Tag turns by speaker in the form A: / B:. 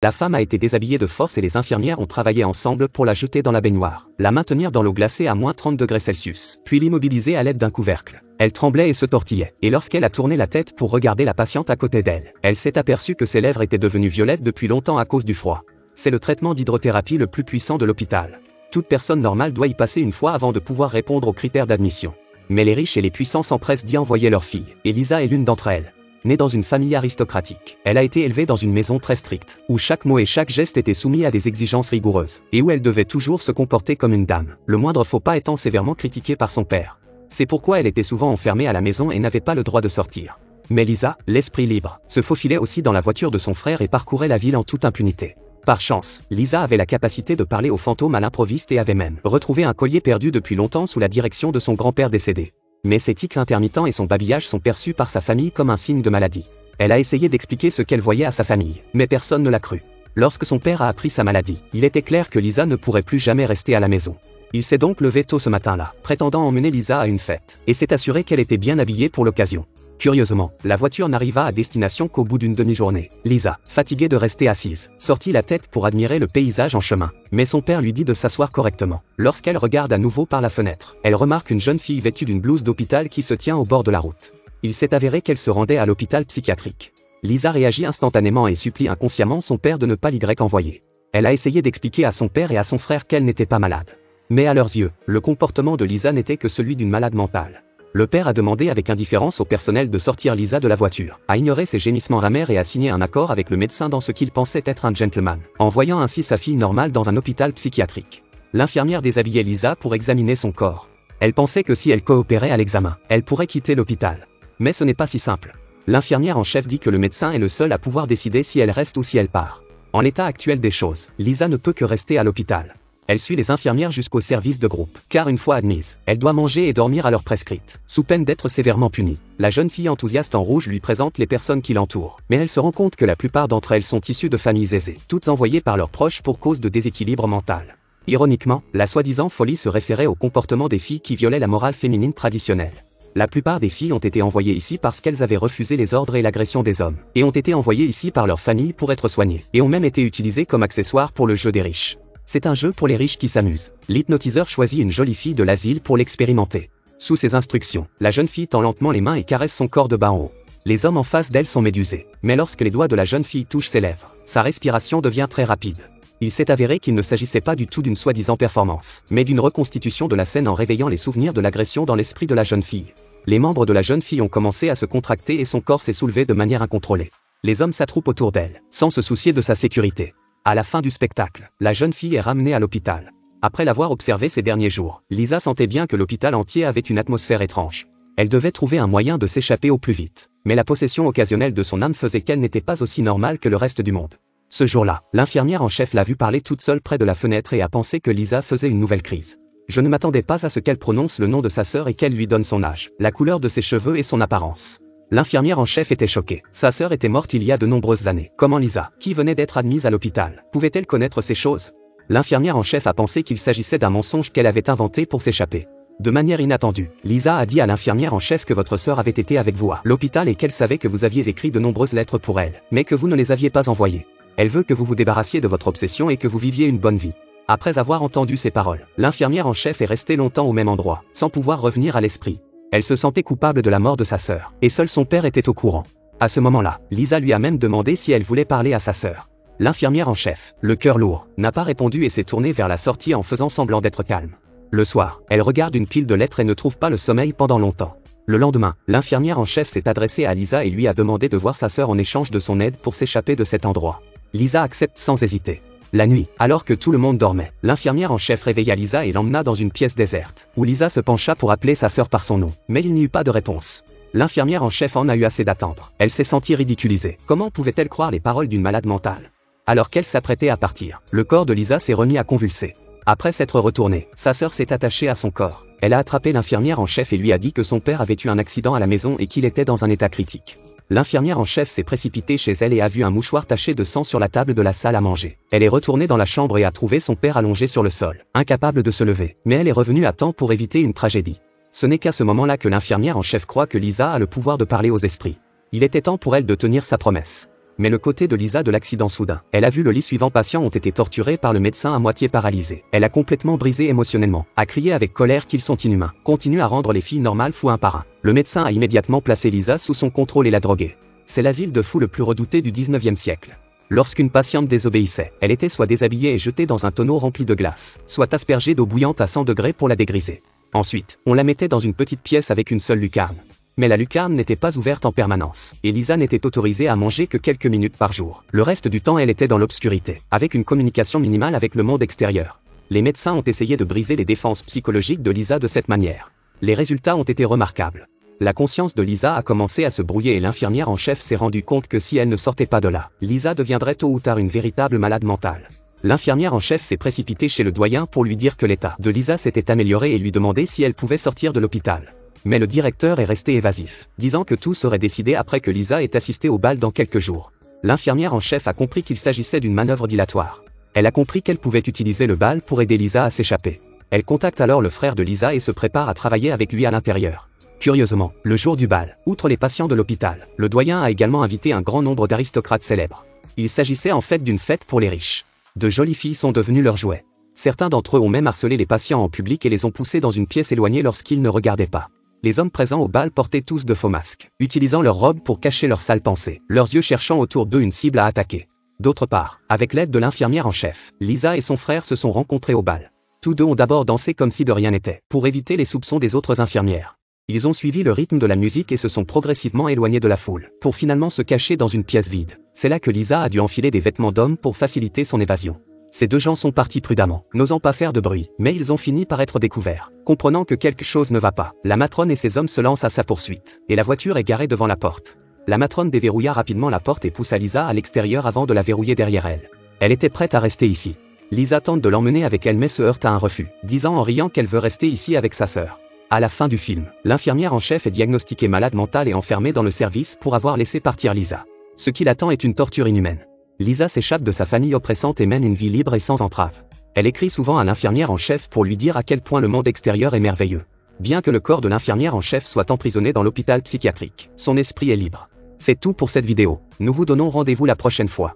A: La femme a été déshabillée de force et les infirmières ont travaillé ensemble pour la jeter dans la baignoire, la maintenir dans l'eau glacée à moins 30 degrés Celsius, puis l'immobiliser à l'aide d'un couvercle. Elle tremblait et se tortillait, et lorsqu'elle a tourné la tête pour regarder la patiente à côté d'elle, elle s'est aperçue que ses lèvres étaient devenues violettes depuis longtemps à cause du froid. C'est le traitement d'hydrothérapie le plus puissant de l'hôpital. Toute personne normale doit y passer une fois avant de pouvoir répondre aux critères d'admission. Mais les riches et les puissants s'empressent d'y envoyer leurs filles, et Lisa est l'une d'entre elles. Née dans une famille aristocratique, elle a été élevée dans une maison très stricte, où chaque mot et chaque geste étaient soumis à des exigences rigoureuses, et où elle devait toujours se comporter comme une dame, le moindre faux pas étant sévèrement critiqué par son père. C'est pourquoi elle était souvent enfermée à la maison et n'avait pas le droit de sortir. Mais Lisa, l'esprit libre, se faufilait aussi dans la voiture de son frère et parcourait la ville en toute impunité. Par chance, Lisa avait la capacité de parler aux fantômes à l'improviste et avait même retrouvé un collier perdu depuis longtemps sous la direction de son grand-père décédé. Mais ses tics intermittents et son babillage sont perçus par sa famille comme un signe de maladie. Elle a essayé d'expliquer ce qu'elle voyait à sa famille, mais personne ne l'a cru. Lorsque son père a appris sa maladie, il était clair que Lisa ne pourrait plus jamais rester à la maison. Il s'est donc levé tôt ce matin-là, prétendant emmener Lisa à une fête, et s'est assuré qu'elle était bien habillée pour l'occasion. Curieusement, la voiture n'arriva à destination qu'au bout d'une demi-journée. Lisa, fatiguée de rester assise, sortit la tête pour admirer le paysage en chemin. Mais son père lui dit de s'asseoir correctement. Lorsqu'elle regarde à nouveau par la fenêtre, elle remarque une jeune fille vêtue d'une blouse d'hôpital qui se tient au bord de la route. Il s'est avéré qu'elle se rendait à l'hôpital psychiatrique. Lisa réagit instantanément et supplie inconsciemment son père de ne pas l'y envoyer. Elle a essayé d'expliquer à son père et à son frère qu'elle n'était pas malade. Mais à leurs yeux, le comportement de Lisa n'était que celui d'une malade mentale. Le père a demandé avec indifférence au personnel de sortir Lisa de la voiture, a ignoré ses gémissements amers et a signé un accord avec le médecin dans ce qu'il pensait être un gentleman, en voyant ainsi sa fille normale dans un hôpital psychiatrique. L'infirmière déshabillait Lisa pour examiner son corps. Elle pensait que si elle coopérait à l'examen, elle pourrait quitter l'hôpital. Mais ce n'est pas si simple. L'infirmière en chef dit que le médecin est le seul à pouvoir décider si elle reste ou si elle part. En l'état actuel des choses, Lisa ne peut que rester à l'hôpital. Elle suit les infirmières jusqu'au service de groupe, car une fois admise, elle doit manger et dormir à l'heure prescrite, sous peine d'être sévèrement punie. La jeune fille enthousiaste en rouge lui présente les personnes qui l'entourent, mais elle se rend compte que la plupart d'entre elles sont issues de familles aisées, toutes envoyées par leurs proches pour cause de déséquilibre mental. Ironiquement, la soi-disant folie se référait au comportement des filles qui violaient la morale féminine traditionnelle. La plupart des filles ont été envoyées ici parce qu'elles avaient refusé les ordres et l'agression des hommes, et ont été envoyées ici par leur famille pour être soignées, et ont même été utilisées comme accessoires pour le jeu des riches. C'est un jeu pour les riches qui s'amusent. L'hypnotiseur choisit une jolie fille de l'asile pour l'expérimenter. Sous ses instructions, la jeune fille tend lentement les mains et caresse son corps de bas en haut. Les hommes en face d'elle sont médusés, mais lorsque les doigts de la jeune fille touchent ses lèvres, sa respiration devient très rapide. Il s'est avéré qu'il ne s'agissait pas du tout d'une soi-disant performance, mais d'une reconstitution de la scène en réveillant les souvenirs de l'agression dans l'esprit de la jeune fille. Les membres de la jeune fille ont commencé à se contracter et son corps s'est soulevé de manière incontrôlée. Les hommes s'attroupent autour d'elle, sans se soucier de sa sécurité. À la fin du spectacle, la jeune fille est ramenée à l'hôpital. Après l'avoir observée ces derniers jours, Lisa sentait bien que l'hôpital entier avait une atmosphère étrange. Elle devait trouver un moyen de s'échapper au plus vite. Mais la possession occasionnelle de son âme faisait qu'elle n'était pas aussi normale que le reste du monde. Ce jour-là, l'infirmière en chef l'a vue parler toute seule près de la fenêtre et a pensé que Lisa faisait une nouvelle crise. Je ne m'attendais pas à ce qu'elle prononce le nom de sa sœur et qu'elle lui donne son âge, la couleur de ses cheveux et son apparence. L'infirmière en chef était choquée. Sa sœur était morte il y a de nombreuses années. Comment Lisa, qui venait d'être admise à l'hôpital, pouvait-elle connaître ces choses? L'infirmière en chef a pensé qu'il s'agissait d'un mensonge qu'elle avait inventé pour s'échapper. De manière inattendue, Lisa a dit à l'infirmière en chef que votre sœur avait été avec vous à l'hôpital et qu'elle savait que vous aviez écrit de nombreuses lettres pour elle, mais que vous ne les aviez pas envoyées. Elle veut que vous vous débarrassiez de votre obsession et que vous viviez une bonne vie. Après avoir entendu ces paroles, l'infirmière en chef est restée longtemps au même endroit, sans pouvoir revenir à l'esprit. Elle se sentait coupable de la mort de sa sœur, et seul son père était au courant. À ce moment-là, Lisa lui a même demandé si elle voulait parler à sa sœur. L'infirmière en chef, le cœur lourd, n'a pas répondu et s'est tournée vers la sortie en faisant semblant d'être calme. Le soir, elle regarde une pile de lettres et ne trouve pas le sommeil pendant longtemps. Le lendemain, l'infirmière en chef s'est adressée à Lisa et lui a demandé de voir sa sœur en échange de son aide pour s'échapper de cet endroit. Lisa accepte sans hésiter. La nuit, alors que tout le monde dormait, l'infirmière en chef réveilla Lisa et l'emmena dans une pièce déserte, où Lisa se pencha pour appeler sa sœur par son nom, mais il n'y eut pas de réponse. L'infirmière en chef en a eu assez d'attendre. Elle s'est sentie ridiculisée. Comment pouvait-elle croire les paroles d'une malade mentale? Alors qu'elle s'apprêtait à partir, le corps de Lisa s'est remis à convulser. Après s'être retournée, sa sœur s'est attachée à son corps. Elle a attrapé l'infirmière en chef et lui a dit que son père avait eu un accident à la maison et qu'il était dans un état critique. L'infirmière en chef s'est précipitée chez elle et a vu un mouchoir taché de sang sur la table de la salle à manger. Elle est retournée dans la chambre et a trouvé son père allongé sur le sol, incapable de se lever. Mais elle est revenue à temps pour éviter une tragédie. Ce n'est qu'à ce moment-là que l'infirmière en chef croit que Lisa a le pouvoir de parler aux esprits. Il était temps pour elle de tenir sa promesse. Mais le côté de Lisa de l'accident soudain. Elle a vu le lit suivant patients ont été torturés par le médecin à moitié paralysé. Elle a complètement brisé émotionnellement, a crié avec colère qu'ils sont inhumains, continue à rendre les filles normales fous un par un. Le médecin a immédiatement placé Lisa sous son contrôle et l'a droguée. C'est l'asile de fous le plus redouté du 19e siècle. Lorsqu'une patiente désobéissait, elle était soit déshabillée et jetée dans un tonneau rempli de glace, soit aspergée d'eau bouillante à 100 degrés pour la dégriser. Ensuite, on la mettait dans une petite pièce avec une seule lucarne. Mais la lucarne n'était pas ouverte en permanence, et Lisa n'était autorisée à manger que quelques minutes par jour. Le reste du temps elle était dans l'obscurité, avec une communication minimale avec le monde extérieur. Les médecins ont essayé de briser les défenses psychologiques de Lisa de cette manière. Les résultats ont été remarquables. La conscience de Lisa a commencé à se brouiller et l'infirmière en chef s'est rendue compte que si elle ne sortait pas de là, Lisa deviendrait tôt ou tard une véritable malade mentale. L'infirmière en chef s'est précipitée chez le doyen pour lui dire que l'état de Lisa s'était amélioré et lui demander si elle pouvait sortir de l'hôpital. Mais le directeur est resté évasif, disant que tout serait décidé après que Lisa ait assisté au bal dans quelques jours. L'infirmière en chef a compris qu'il s'agissait d'une manœuvre dilatoire. Elle a compris qu'elle pouvait utiliser le bal pour aider Lisa à s'échapper. Elle contacte alors le frère de Lisa et se prépare à travailler avec lui à l'intérieur. Curieusement, le jour du bal, outre les patients de l'hôpital, le doyen a également invité un grand nombre d'aristocrates célèbres. Il s'agissait en fait d'une fête pour les riches. De jolies filles sont devenues leurs jouets. Certains d'entre eux ont même harcelé les patients en public et les ont poussés dans une pièce éloignée lorsqu'ils ne regardaient pas. Les hommes présents au bal portaient tous de faux masques, utilisant leurs robes pour cacher leurs sales pensées, leurs yeux cherchant autour d'eux une cible à attaquer. D'autre part, avec l'aide de l'infirmière en chef, Lisa et son frère se sont rencontrés au bal. Tous deux ont d'abord dansé comme si de rien n'était, pour éviter les soupçons des autres infirmières. Ils ont suivi le rythme de la musique et se sont progressivement éloignés de la foule, pour finalement se cacher dans une pièce vide. C'est là que Lisa a dû enfiler des vêtements d'homme pour faciliter son évasion. Ces deux gens sont partis prudemment, n'osant pas faire de bruit, mais ils ont fini par être découverts. Comprenant que quelque chose ne va pas, la matrone et ses hommes se lancent à sa poursuite, et la voiture est garée devant la porte. La matrone déverrouilla rapidement la porte et poussa Lisa à l'extérieur avant de la verrouiller derrière elle. Elle était prête à rester ici. Lisa tente de l'emmener avec elle mais se heurte à un refus, disant en riant qu'elle veut rester ici avec sa sœur. À la fin du film, l'infirmière en chef est diagnostiquée malade mentale et enfermée dans le service pour avoir laissé partir Lisa. Ce qui l'attend est une torture inhumaine. Lisa s'échappe de sa famille oppressante et mène une vie libre et sans entrave. Elle écrit souvent à l'infirmière en chef pour lui dire à quel point le monde extérieur est merveilleux. Bien que le corps de l'infirmière en chef soit emprisonné dans l'hôpital psychiatrique, son esprit est libre. C'est tout pour cette vidéo. Nous vous donnons rendez-vous la prochaine fois.